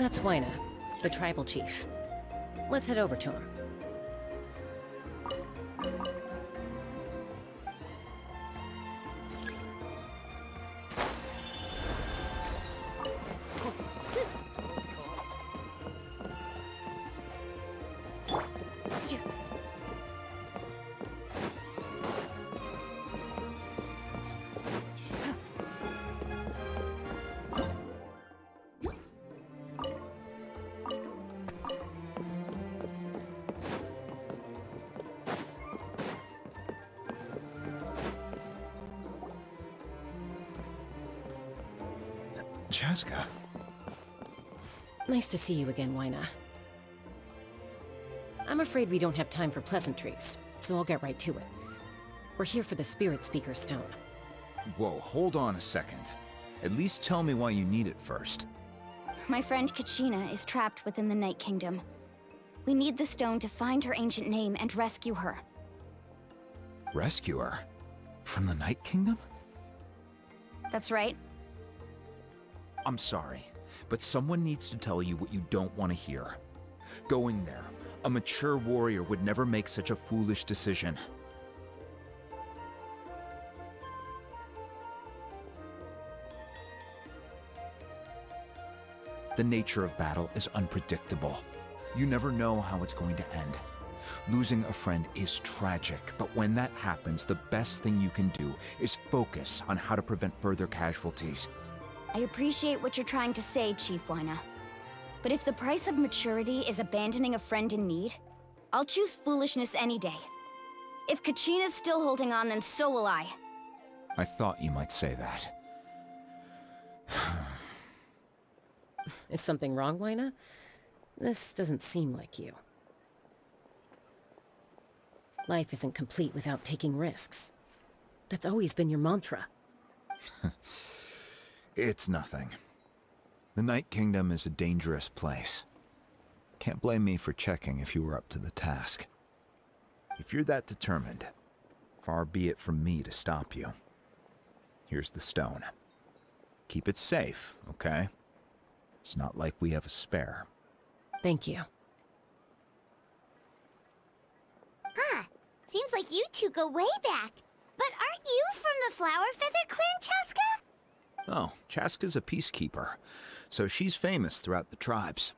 That's Wina, the tribal chief. Let's head over to him. Chaska. Nice to see you again, Wina. I'm afraid we don't have time for pleasantries, so I'll get right to it. We're here for the Spirit Speaker Stone. Whoa, hold on a second. At least tell me why you need it first. My friend Kachina is trapped within the Night Kingdom. We need the stone to find her ancient name and rescue her. Rescue her? From the Night Kingdom? That's right. I'm sorry, but someone needs to tell you what you don't want to hear. Going there, a mature warrior would never make such a foolish decision. The nature of battle is unpredictable. You never know how it's going to end. Losing a friend is tragic, but when that happens, the best thing you can do is focus on how to prevent further casualties. I appreciate what you're trying to say, Chief Wina. But if the price of maturity is abandoning a friend in need, I'll choose foolishness any day. If Kachina's still holding on, then so will I. I thought you might say that. Is something wrong, Wina? This doesn't seem like you. Life isn't complete without taking risks. That's always been your mantra. It's nothing. The Night Kingdom is a dangerous place. Can't blame me for checking if you were up to the task. If you're that determined, far be it from me to stop you. Here's the stone. Keep it safe, okay? It's not like we have a spare. Thank you. Huh. Seems like you two go way back. But aren't you from the Flower Feather Clan, Chaska? Oh, Chaska's a peacekeeper, so she's famous throughout the tribes.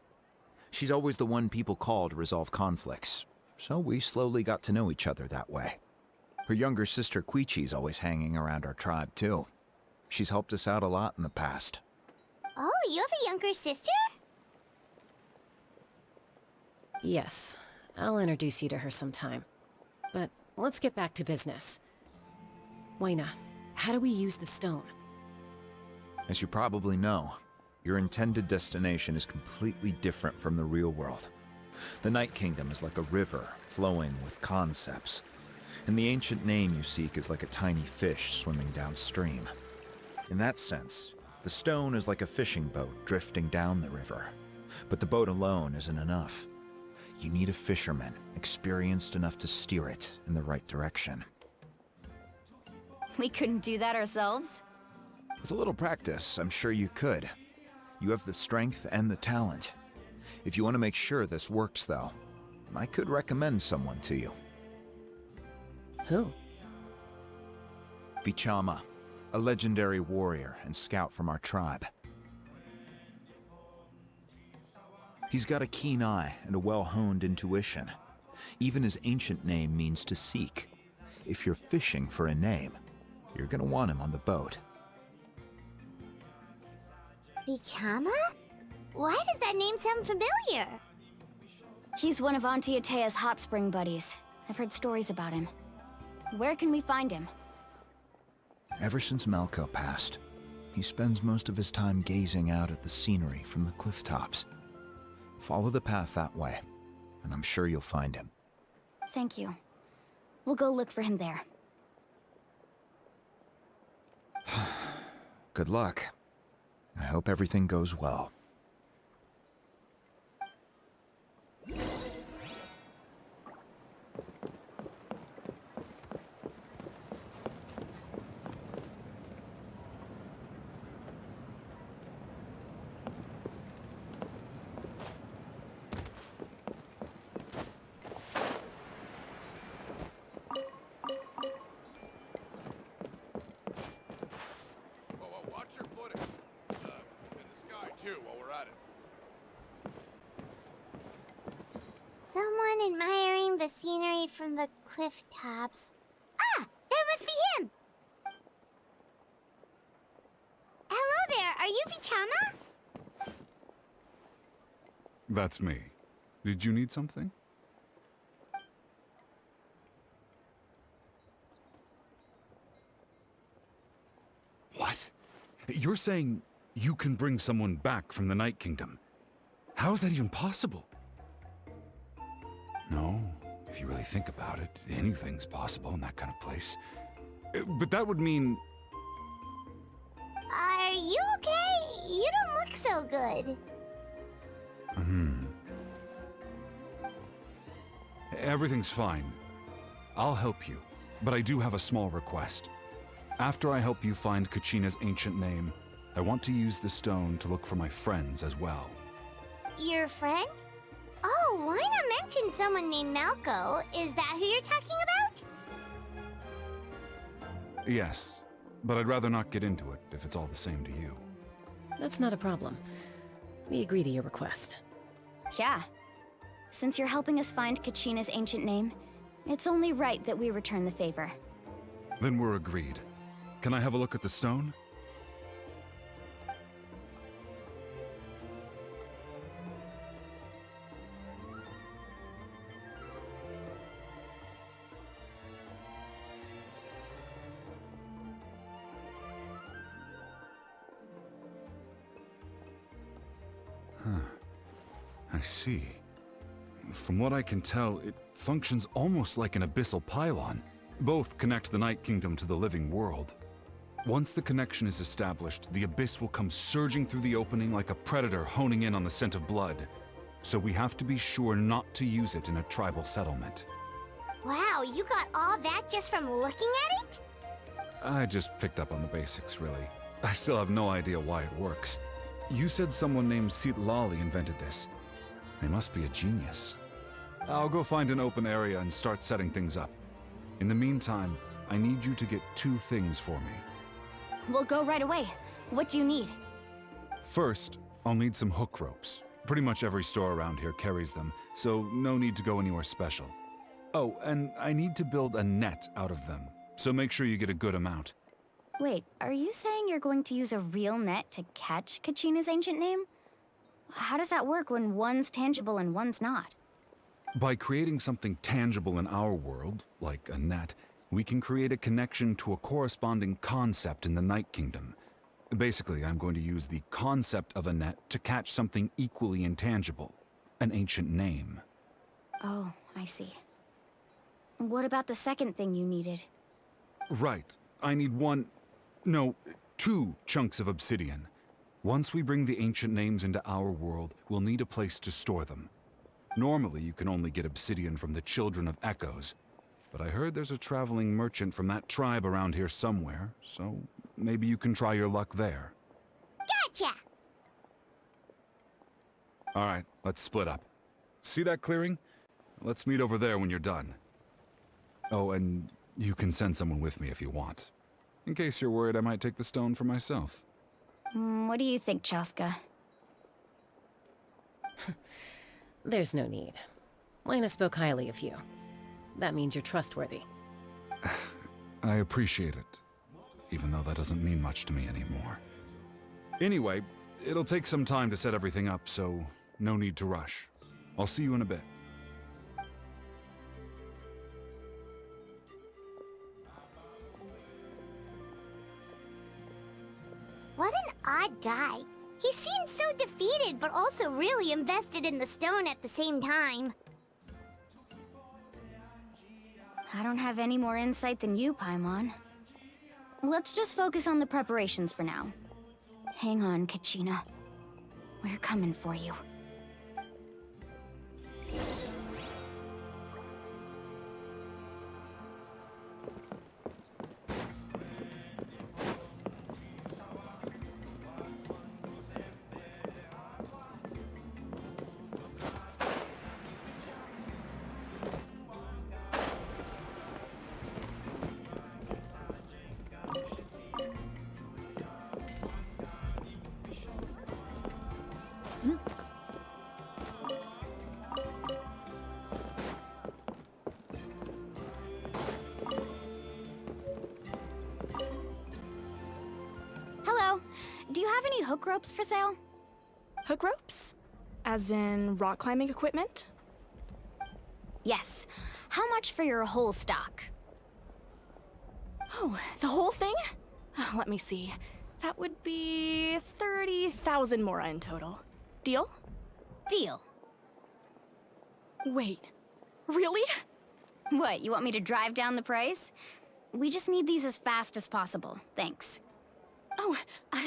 She's always the one people call to resolve conflicts, so we slowly got to know each other that way. Her younger sister Quichi's always hanging around our tribe, too. She's helped us out a lot in the past. Oh, you have a younger sister? Yes, I'll introduce you to her sometime. But let's get back to business. Wina, how do we use the stone? As you probably know, your intended destination is completely different from the real world. The Night Kingdom is like a river flowing with concepts, and the ancient name you seek is like a tiny fish swimming downstream. In that sense, the stone is like a fishing boat drifting down the river, but the boat alone isn't enough. You need a fisherman experienced enough to steer it in the right direction. We couldn't do that ourselves? With a little practice, I'm sure you could. You have the strength and the talent. If you want to make sure this works, though, I could recommend someone to you. Who? Vichama, a legendary warrior and scout from our tribe. He's got a keen eye and a well-honed intuition. Even his ancient name means to seek. If you're fishing for a name, you're gonna want him on the boat. Vichama? Why does that name sound familiar? He's one of Auntie Atea's hot spring buddies. I've heard stories about him. Where can we find him? Ever since Malco passed, he spends most of his time gazing out at the scenery from the cliff tops. Follow the path that way, and I'm sure you'll find him. Thank you. We'll go look for him there. Good luck. I hope everything goes well. too while we're at it. Someone admiring the scenery from the cliff tops. Ah! That must be him! Hello there, are you Vichama? That's me. Did you need something? What? You're saying you can bring someone back from the Night Kingdom? How is that even possible? No, if you really think about it, anything's possible in that kind of place. But that would mean... Are you okay? You don't look so good. Everything's fine. I'll help you, but I do have a small request. After I help you find Kachina's ancient name, I want to use the stone to look for my friends as well. Your friend? Oh, Wina mentioned someone named Malco. Is that who you're talking about? Yes, but I'd rather not get into it if it's all the same to you. That's not a problem. We agree to your request. Yeah. Since you're helping us find Kachina's ancient name, it's only right that we return the favor. Then we're agreed. Can I have a look at the stone? I see. From what I can tell, it functions almost like an abyssal pylon. Both connect the Night Kingdom to the living world. Once the connection is established, the abyss will come surging through the opening like a predator honing in on the scent of blood. So we have to be sure not to use it in a tribal settlement. Wow, you got all that just from looking at it? I just picked up on the basics, really. I still have no idea why it works. You said someone named Lali invented this. They must be a genius. I'll go find an open area and start setting things up. In the meantime, I need you to get 2 things for me. We'll go right away. What do you need? First, I'll need some hook ropes. Pretty much every store around here carries them, so no need to go anywhere special. Oh, and I need to build a net out of them, so make sure you get a good amount. Wait, are you saying you're going to use a real net to catch Kachina's ancient name? How does that work when one's tangible and one's not? By creating something tangible in our world, like a net, we can create a connection to a corresponding concept in the Night Kingdom. Basically, I'm going to use the concept of a net to catch something equally intangible, an ancient name. Oh, I see. What about the second thing you needed? Right. I need 2 chunks of obsidian. Once we bring the ancient names into our world, we'll need a place to store them. Normally, you can only get obsidian from the Children of Echoes, but I heard there's a traveling merchant from that tribe around here somewhere, so maybe you can try your luck there. Gotcha! All right, let's split up. See that clearing? Let's meet over there when you're done. Oh, and you can send someone with me if you want. In case you're worried I might take the stone for myself. What do you think, Chaska? There's no need. Lena spoke highly of you. That means you're trustworthy. I appreciate it, even though that doesn't mean much to me anymore. Anyway, it'll take some time to set everything up, so no need to rush. I'll see you in a bit. What an odd guy. He seems so defeated, but also really invested in the stone at the same time. I don't have any more insight than you, Paimon. Let's just focus on the preparations for now. Hang on, Kachina. We're coming for you. have any hook ropes for sale? Hook ropes? As in rock climbing equipment? Yes. How much for your whole stock? Oh, the whole thing? Let me see. That would be 30,000 mora in total. Deal? Deal. Wait, really? What, you want me to drive down the price? We just need these as fast as possible. Thanks. Oh,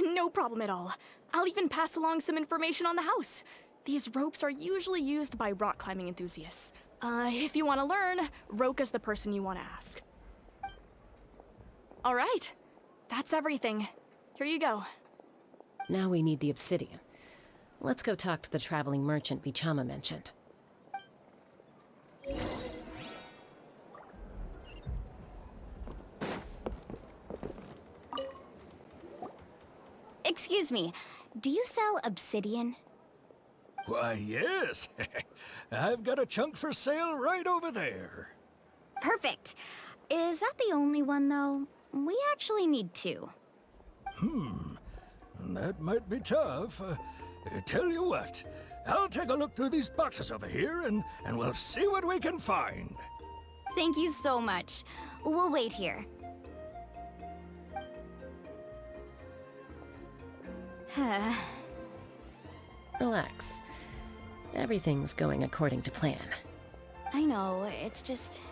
no problem at all. I'll even pass along some information on the house. These ropes are usually used by rock climbing enthusiasts. If you want to learn, Roka's the person you want to ask. All right, that's everything. Here you go. Now we need the obsidian. Let's go talk to the traveling merchant Vichama mentioned. Excuse me, do you sell obsidian? Why, yes. I've got a chunk for sale right over there. Perfect. Is that the only one, though? We actually need two. That might be tough. Tell you what, I'll take a look through these boxes over here and we'll see what we can find. Thank you so much. We'll wait here. Relax. Everything's going according to plan. I know, it's just...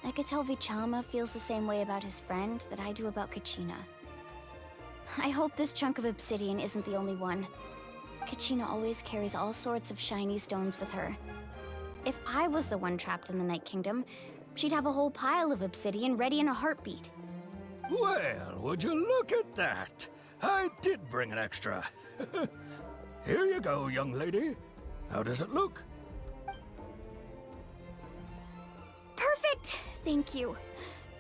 I could tell Vichama feels the same way about his friend that I do about Kachina. I hope this chunk of obsidian isn't the only one. Kachina always carries all sorts of shiny stones with her. If I was the one trapped in the Night Kingdom, she'd have a whole pile of obsidian ready in a heartbeat. Well, would you look at that? I did bring an extra. Here you go, young lady. How does it look? Perfect! Thank you.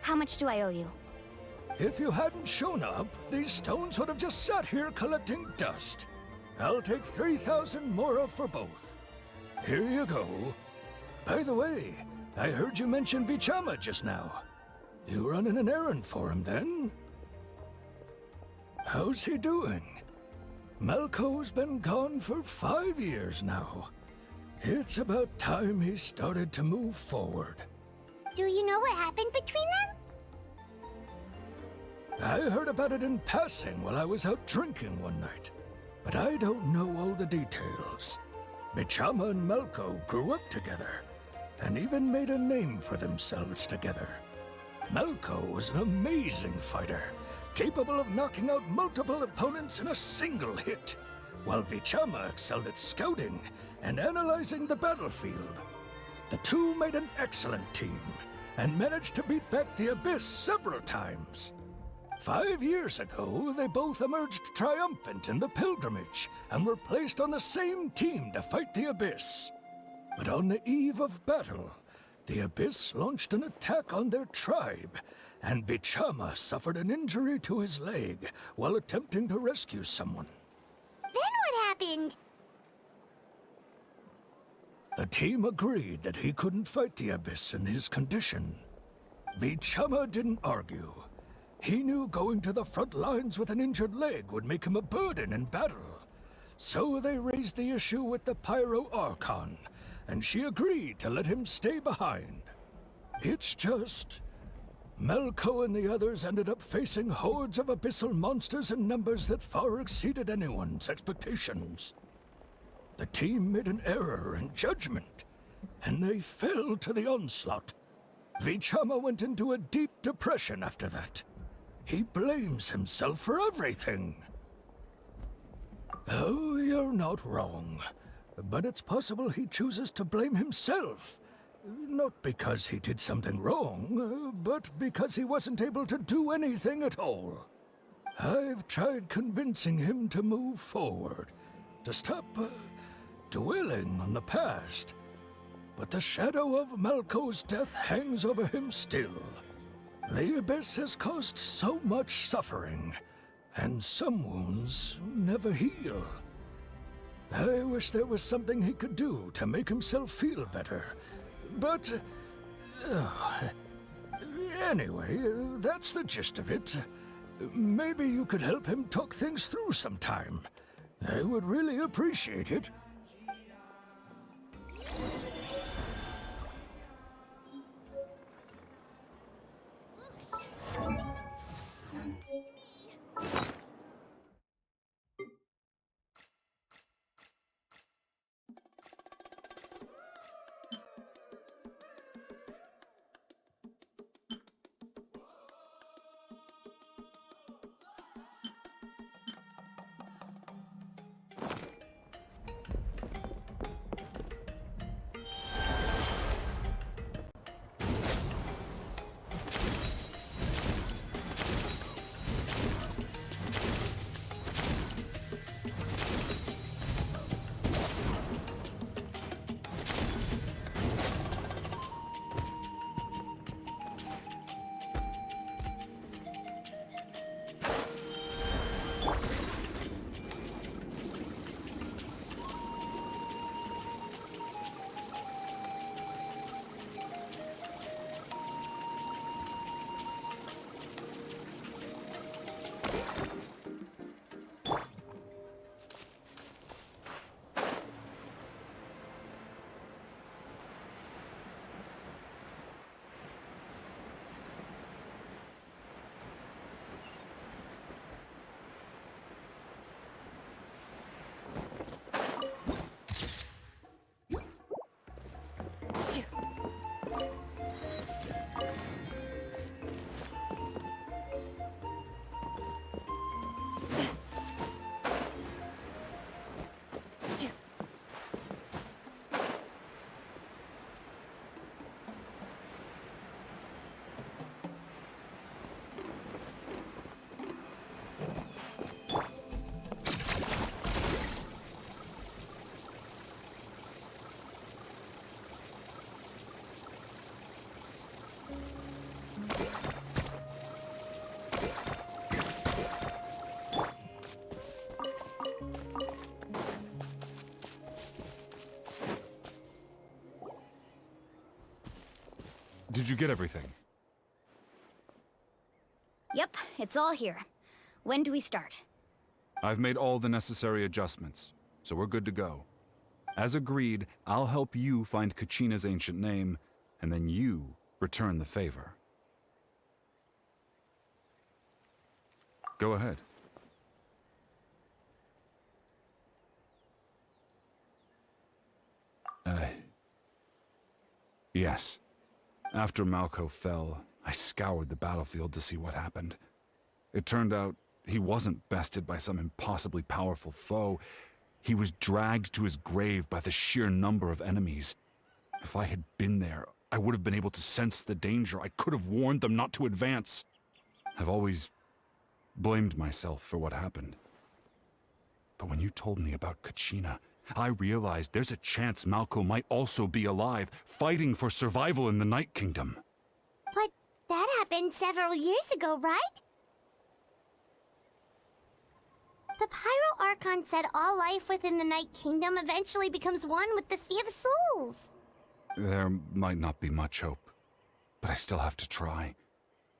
How much do I owe you? If you hadn't shown up, these stones would have just sat here collecting dust. I'll take 3,000 mora for both. Here you go. By the way, I heard you mention Vichama just now. You running an errand for him, then? How's he doing? Malco's been gone for 5 years now. It's about time he started to move forward. Do you know what happened between them? I heard about it in passing while I was out drinking one night, but I don't know all the details. Vichama and Malco grew up together, and even made a name for themselves together. Malco was an amazing fighter, capable of knocking out multiple opponents in a single hit, while Vichama excelled at scouting and analyzing the battlefield. The two made an excellent team, and managed to beat back the Abyss several times. 5 years ago, they both emerged triumphant in the pilgrimage, and were placed on the same team to fight the Abyss. But on the eve of battle, the Abyss launched an attack on their tribe, and Vichama suffered an injury to his leg while attempting to rescue someone. Then what happened? The team agreed that he couldn't fight the Abyss in his condition. Vichama didn't argue. He knew going to the front lines with an injured leg would make him a burden in battle. So they raised the issue with the Pyro Archon, and she agreed to let him stay behind. It's just... Malco and the others ended up facing hordes of abyssal monsters in numbers that far exceeded anyone's expectations. The team made an error in judgment, and they fell to the onslaught. Vichama went into a deep depression after that. He blames himself for everything. Oh, you're not wrong. But it's possible he chooses to blame himself. Not because he did something wrong, but because he wasn't able to do anything at all. I've tried convincing him to move forward, to stop dwelling on the past. But the shadow of Malco's death hangs over him still. The Abyss has caused so much suffering, and some wounds never heal. I wish there was something he could do to make himself feel better, but... anyway, that's the gist of it. Maybe you could help him talk things through sometime. I would really appreciate it. Did you get everything? Yep, it's all here. When do we start? I've made all the necessary adjustments, so we're good to go. As agreed, I'll help you find Kachina's ancient name, and then you return the favor. Go ahead. Yes. After Malco fell, I scoured the battlefield to see what happened. It turned out he wasn't bested by some impossibly powerful foe. He was dragged to his grave by the sheer number of enemies. If I had been there, I would have been able to sense the danger. I could have warned them not to advance. I've always blamed myself for what happened. But when you told me about Kachina, I realized there's a chance Malco might also be alive, fighting for survival in the Night Kingdom. But that happened several years ago, right? The Pyro Archon said all life within the Night Kingdom eventually becomes one with the Sea of Souls. There might not be much hope, but I still have to try.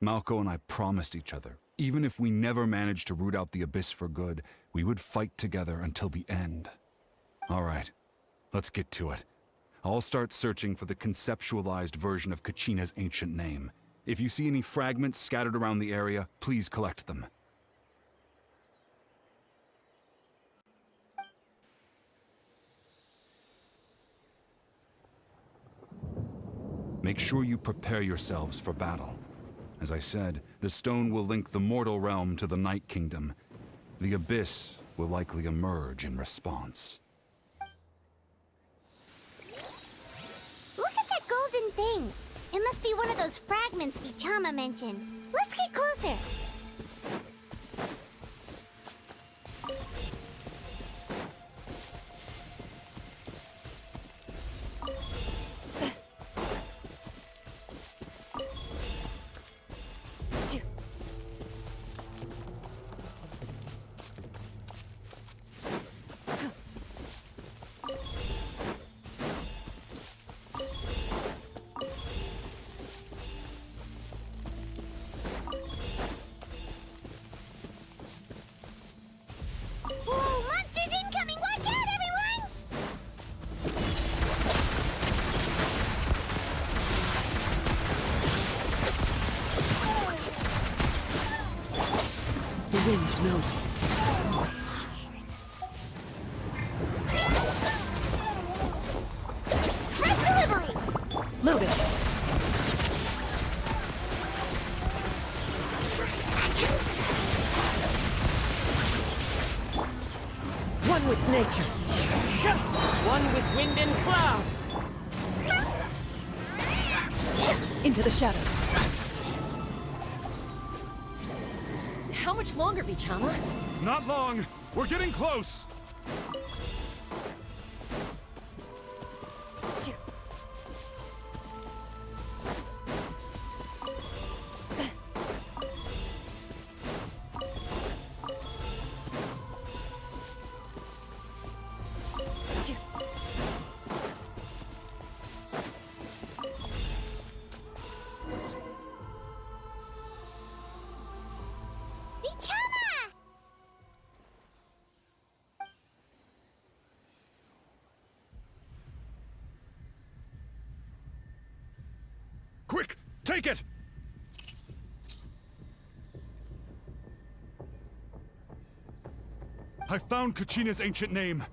Malco and I promised each other, even if we never managed to root out the Abyss for good, we would fight together until the end. All right, let's get to it. I'll start searching for the conceptualized version of Kachina's ancient name. If you see any fragments scattered around the area, please collect them. Make sure you prepare yourselves for battle. As I said, the stone will link the mortal realm to the Night Kingdom. The Abyss will likely emerge in response. Look at that golden thing. It must be one of those fragments Vichama mentioned. Let's get closer. Singe knows it. Red delivery! Loaded. One with nature. One with wind and cloud. Into the shadows. How much longer, Vichama? Not long. We're getting close. Vichama! Quick, take it! I found Kachina's ancient name.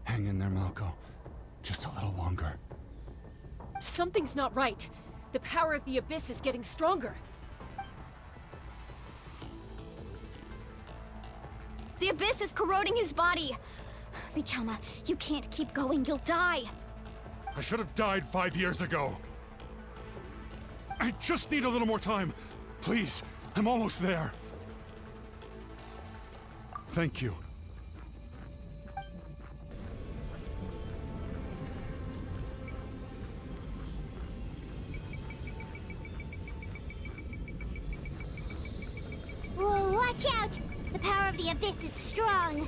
Hang in there, Malko. Just a little longer. Something's not right. The power of the Abyss is getting stronger. The Abyss is corroding his body. Vichama, you can't keep going. You'll die. I should have died 5 years ago. I just need a little more time. Please, I'm almost there. Thank you. Whoa, watch out! The power of the Abyss is strong.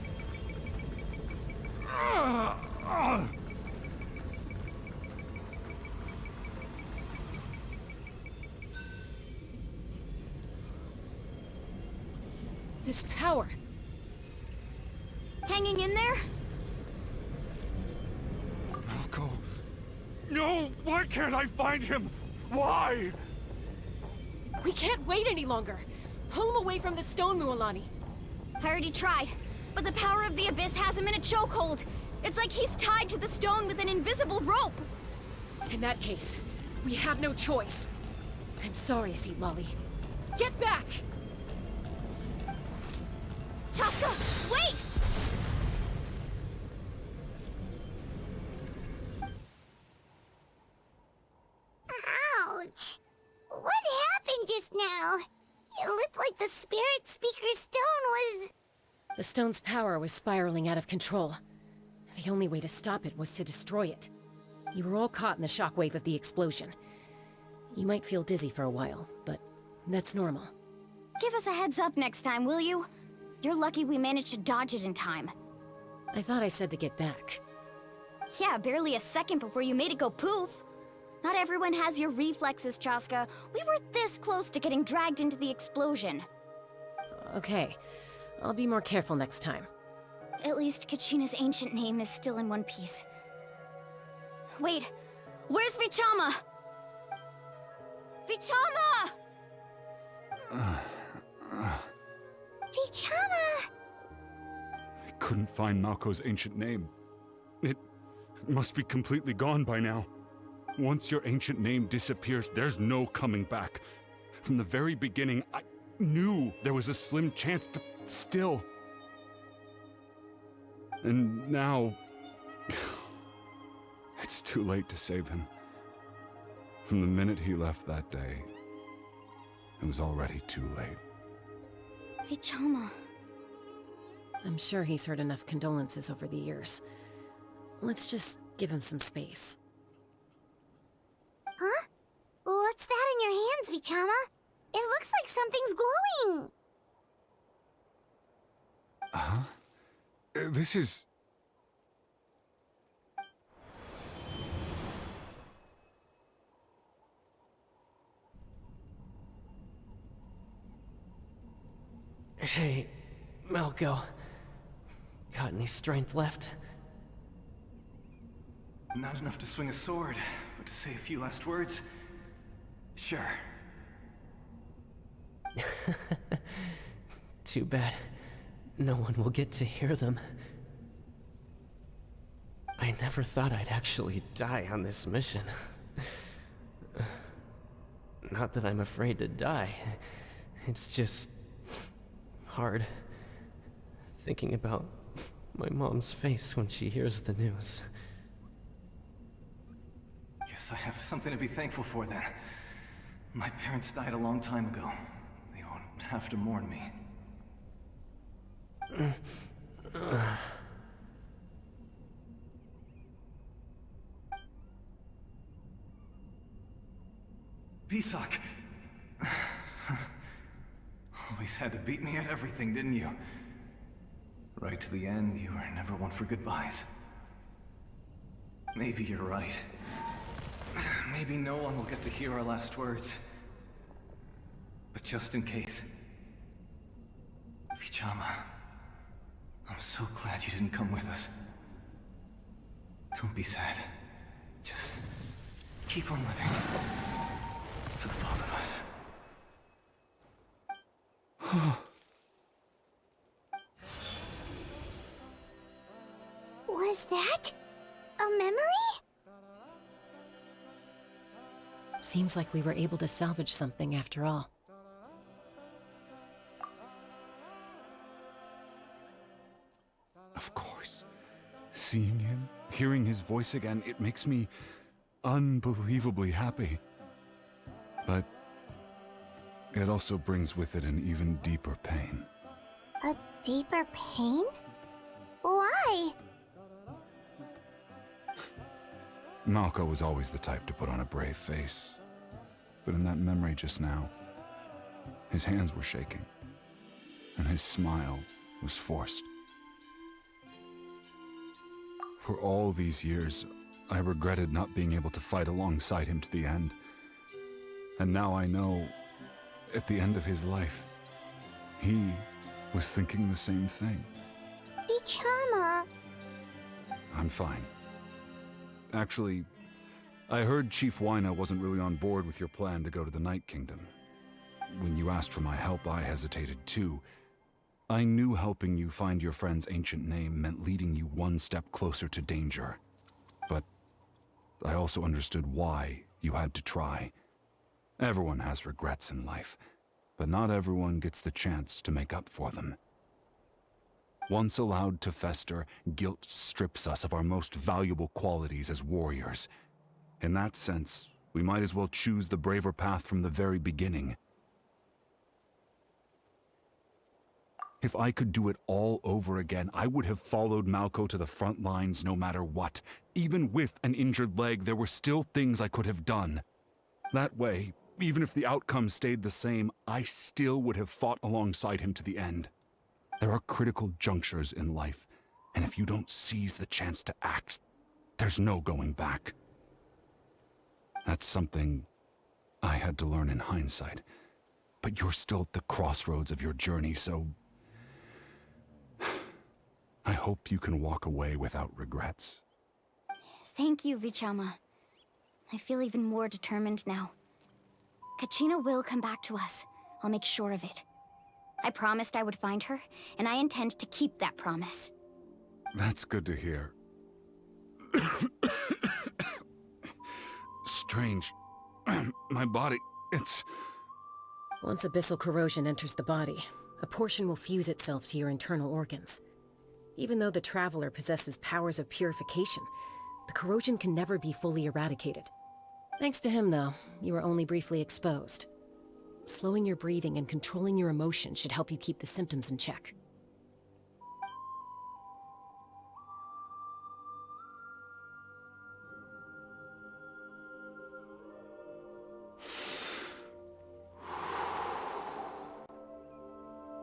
This power. Hanging in there? Malko. No! Why can't I find him? Why? We can't wait any longer. Pull him away from the stone, Mualani. I already tried, but the power of the Abyss has him in a chokehold. It's like he's tied to the stone with an invisible rope. In that case, we have no choice. I'm sorry, Seat Lolly. Get back! Chaska, wait! Ouch! What happened just now? It looked like the Spirit Speaker's stone was... The stone's power was spiraling out of control. The only way to stop it was to destroy it. You were all caught in the shockwave of the explosion. You might feel dizzy for a while, but that's normal. Give us a heads up next time, will you? You're lucky we managed to dodge it in time. I thought I said to get back. Yeah, barely a second before you made it go poof. Not everyone has your reflexes, Chaska. We were this close to getting dragged into the explosion. Okay, I'll be more careful next time. At least Kachina's ancient name is still in one piece. Wait, where's Vichama? Vichama! Vichama! I couldn't find Malko's ancient name. It must be completely gone by now. Once your ancient name disappears, there's no coming back. From the very beginning, I knew there was a slim chance, but still. And now... it's too late to save him. From the minute he left that day, it was already too late. Vichama. I'm sure he's heard enough condolences over the years. Let's just give him some space. Huh? What's that in your hands, Vichama? It looks like something's glowing! Huh? This is... Hey, Malko. Got any strength left? Not enough to swing a sword, but to say a few last words? Sure. Too bad no one will get to hear them. I never thought I'd actually die on this mission. Not that I'm afraid to die. It's just hard thinking about my mom's face when she hears the news. Guess I have something to be thankful for then. My parents died a long time ago. They won't have to mourn me. Pisak! Always had to beat me at everything, didn't you? Right to the end, you were never one for goodbyes. Maybe you're right. Maybe no one will get to hear our last words. But just in case... Vichama, I'm so glad you didn't come with us. Don't be sad. Just keep on living. For the both of us. Was that a memory? Seems like we were able to salvage something after all. Of course. Seeing him, hearing his voice again, it makes me unbelievably happy. But it also brings with it an even deeper pain. A deeper pain? Why? Malco was always the type to put on a brave face. But in that memory just now, his hands were shaking, and his smile was forced. For all these years, I regretted not being able to fight alongside him to the end. And now I know, at the end of his life, he was thinking the same thing. Vichama. I'm fine. Actually, I heard Chief Wyna wasn't really on board with your plan to go to the Night Kingdom. When you asked for my help, I hesitated too. I knew helping you find your friend's ancient name meant leading you one step closer to danger. But I also understood why you had to try. Everyone has regrets in life, but not everyone gets the chance to make up for them. Once allowed to fester, guilt strips us of our most valuable qualities as warriors. In that sense, we might as well choose the braver path from the very beginning. If I could do it all over again, I would have followed Malco to the front lines no matter what. Even with an injured leg, there were still things I could have done. That way, even if the outcome stayed the same, I still would have fought alongside him to the end. There are critical junctures in life, and if you don't seize the chance to act, there's no going back. That's something I had to learn in hindsight, but you're still at the crossroads of your journey, so I hope you can walk away without regrets. Thank you, Vichama. I feel even more determined now. Kachina will come back to us. I'll make sure of it. I promised I would find her, and I intend to keep that promise. That's good to hear. Strange. My body, it's... Once abyssal corrosion enters the body, a portion will fuse itself to your internal organs. Even though the Traveler possesses powers of purification, the corrosion can never be fully eradicated. Thanks to him, though, you were only briefly exposed. Slowing your breathing and controlling your emotions should help you keep the symptoms in check.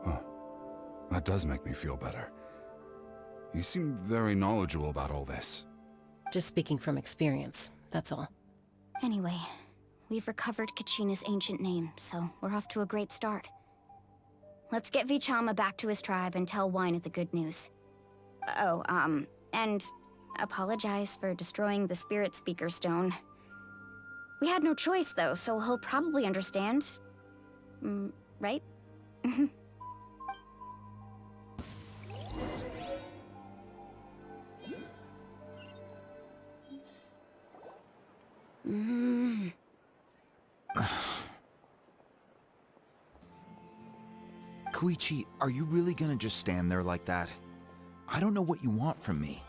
Huh. That does make me feel better. You seem very knowledgeable about all this. Just speaking from experience, that's all. Anyway, we've recovered Kachina's ancient name, so we're off to a great start. Let's get Vichama back to his tribe and tell Wyna the good news. Oh, and apologize for destroying the Spirit Speaker Stone. We had no choice, though, so he'll probably understand. Right? Koichi, are you really gonna just stand there like that? I don't know what you want from me.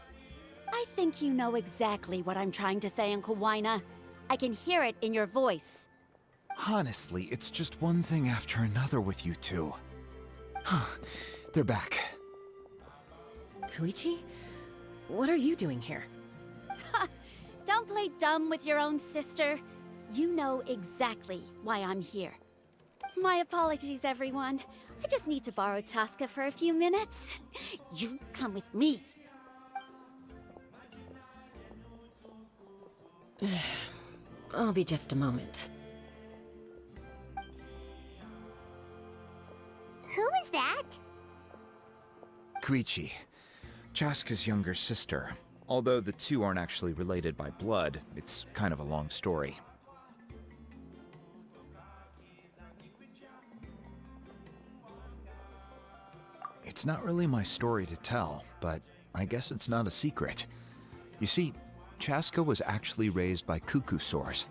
I think you know exactly what I'm trying to say, Uncle Wina. I can hear it in your voice. Honestly, it's just one thing after another with you two. They're back. Koichi? What are you doing here? Don't play dumb with your own sister. You know exactly why I'm here. My apologies, everyone. I just need to borrow Chaska for a few minutes. You come with me. I'll be just a moment. Who is that? Koichi, Chaska's younger sister. Although the two aren't actually related by blood, it's kind of a long story. It's not really my story to tell, but I guess it's not a secret. You see, Chaska was actually raised by cuckoo sores.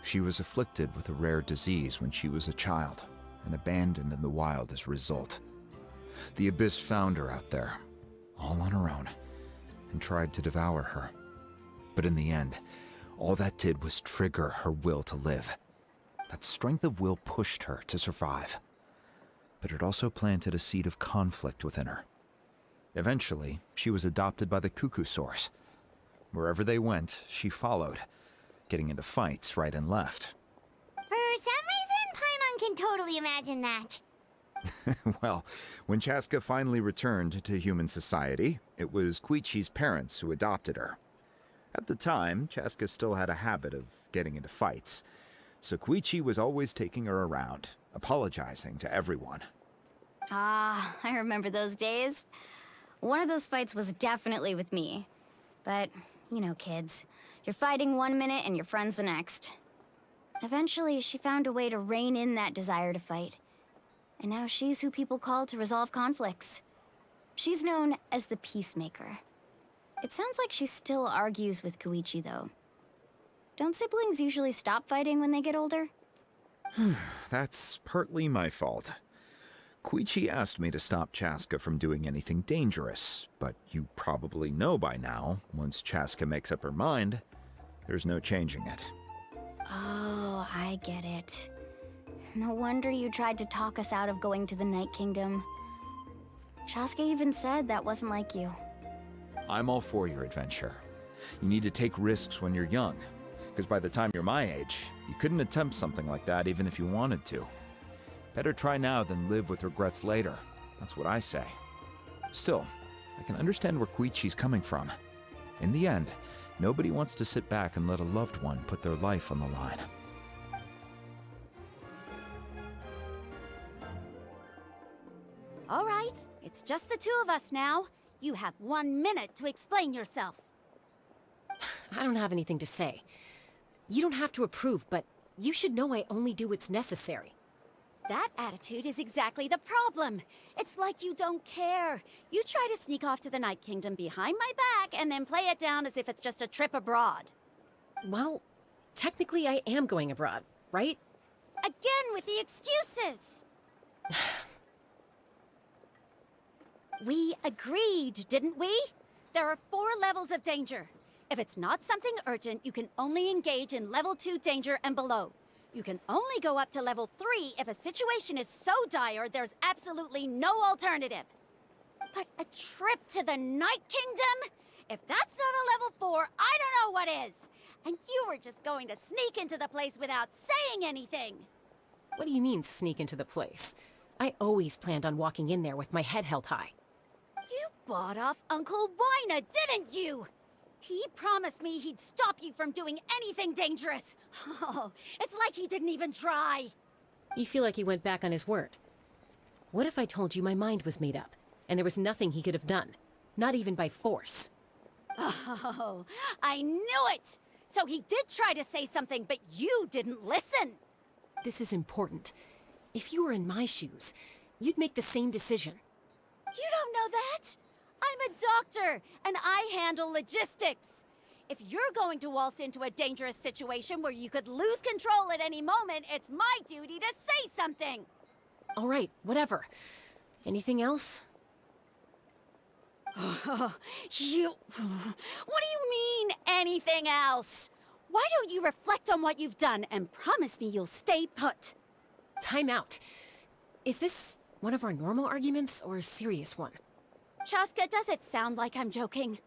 She was afflicted with a rare disease when she was a child, and abandoned in the wild as a result. The Abyss found her out there, all on her own, and tried to devour her. But in the end, all that did was trigger her will to live. That strength of will pushed her to survive. But it also planted a seed of conflict within her. Eventually, she was adopted by the cuckoo source. Wherever they went, she followed, getting into fights right and left. For some reason, Paimon can totally imagine that. Well, when Chaska finally returned to human society, it was Koichi's parents who adopted her. At the time, Chaska still had a habit of getting into fights, so Koichi was always taking her around, apologizing to everyone. Ah, I remember those days. One of those fights was definitely with me. But, you know, kids. You're fighting one minute and your friend's the next. Eventually, she found a way to rein in that desire to fight. And now she's who people call to resolve conflicts. She's known as the Peacemaker. It sounds like she still argues with Koichi, though. Don't siblings usually stop fighting when they get older? That's partly my fault. Koichi asked me to stop Chaska from doing anything dangerous, but you probably know by now, once Chaska makes up her mind, there's no changing it. Oh, I get it. No wonder you tried to talk us out of going to the Night Kingdom. Chaska even said that wasn't like you. I'm all for your adventure. You need to take risks when you're young, because by the time you're my age, you couldn't attempt something like that even if you wanted to. Better try now than live with regrets later. That's what I say. Still, I can understand where Koichi's coming from. In the end, nobody wants to sit back and let a loved one put their life on the line. All right, it's just the two of us now. You have 1 minute to explain yourself. I don't have anything to say. You don't have to approve, but you should know I only do what's necessary. That attitude is exactly the problem. It's like you don't care. You try to sneak off to the Night Kingdom behind my back and then play it down as if it's just a trip abroad. Well, technically I am going abroad, right? Again with the excuses! We agreed, didn't we? There are 4 levels of danger. If it's not something urgent, you can only engage in level 2 danger and below. You can only go up to level 3 if a situation is so dire there's absolutely no alternative. But a trip to the Night Kingdom? If that's not a level 4, I don't know what is. And you were just going to sneak into the place without saying anything. What do you mean, sneak into the place? I always planned on walking in there with my head held high. You bought off Uncle Wina, didn't you? He promised me he'd stop you from doing anything dangerous. Oh, it's like he didn't even try. You feel like he went back on his word. What if I told you my mind was made up, and there was nothing he could have done? Not even by force. Oh, I knew it! So he did try to say something, but you didn't listen. This is important. If you were in my shoes, you'd make the same decision. You don't know that? I'm a doctor, and I handle logistics. If you're going to waltz into a dangerous situation where you could lose control at any moment, it's my duty to say something! All right, whatever. Anything else? What do you mean, anything else? Why don't you reflect on what you've done and promise me you'll stay put? Time out. Is this one of our normal arguments or a serious one? Chaska, does it sound like I'm joking?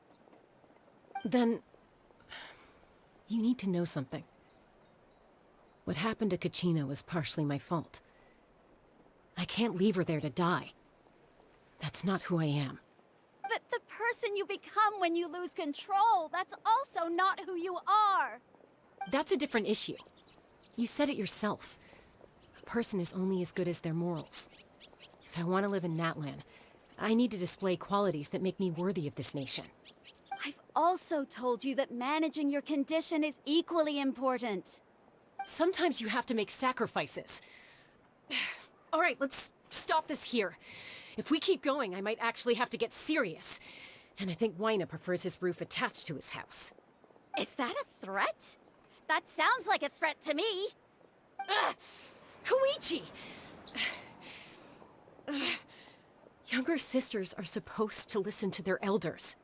Then... you need to know something. What happened to Kachina was partially my fault. I can't leave her there to die. That's not who I am. But the person you become when you lose control, that's also not who you are! That's a different issue. You said it yourself. A person is only as good as their morals. If I want to live in Natlan, I need to display qualities that make me worthy of this nation. I've also told you that managing your condition is equally important. Sometimes you have to make sacrifices. All right, let's stop this here. If we keep going, I might actually have to get serious. And I think Wyna prefers his roof attached to his house. Is that a threat? That sounds like a threat to me. Koichi! Younger sisters are supposed to listen to their elders.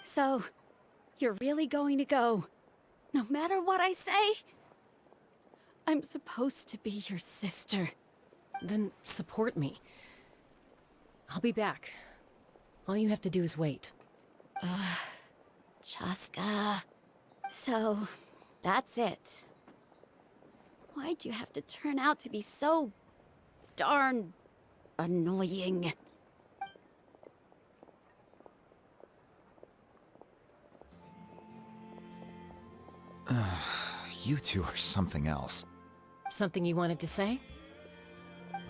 So, you're really going to go, no matter what I say? I'm supposed to be your sister. Then support me. I'll be back. All you have to do is wait. Chaska. So, that's it. Why'd you have to turn out to be so darn annoying? You two are something else. Something you wanted to say?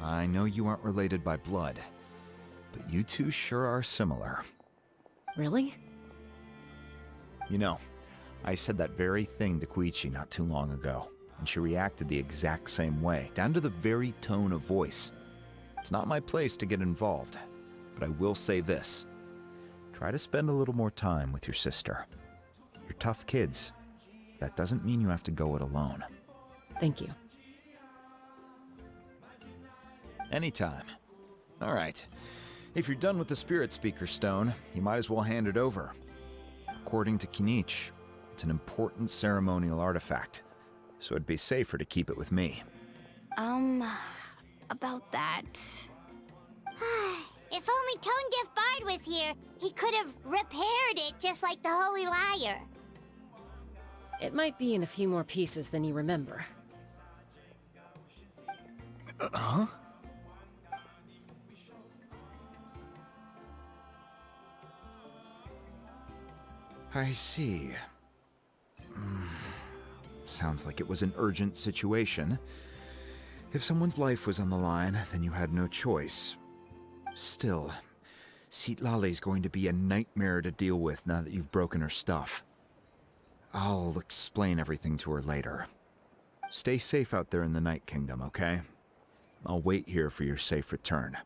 I know you aren't related by blood, but you two sure are similar. Really? You know, I said that very thing to Koichi not too long ago, and she reacted the exact same way, down to the very tone of voice. It's not my place to get involved, but I will say this. Try to spend a little more time with your sister. You're tough kids. That doesn't mean you have to go it alone. Thank you. Anytime. All right. If you're done with the Spirit Speaker Stone, you might as well hand it over. According to Kinich, it's an important ceremonial artifact, so it'd be safer to keep it with me. About that. If only Tonegif Bard was here, he could have repaired it just like the Holy Liar. It might be in a few more pieces than you remember. Huh? I see. Sounds like it was an urgent situation. If someone's life was on the line, then you had no choice. Still, Citlali's going to be a nightmare to deal with now that you've broken her stuff. I'll explain everything to her later. Stay safe out there in the Night Kingdom, okay? I'll wait here for your safe return.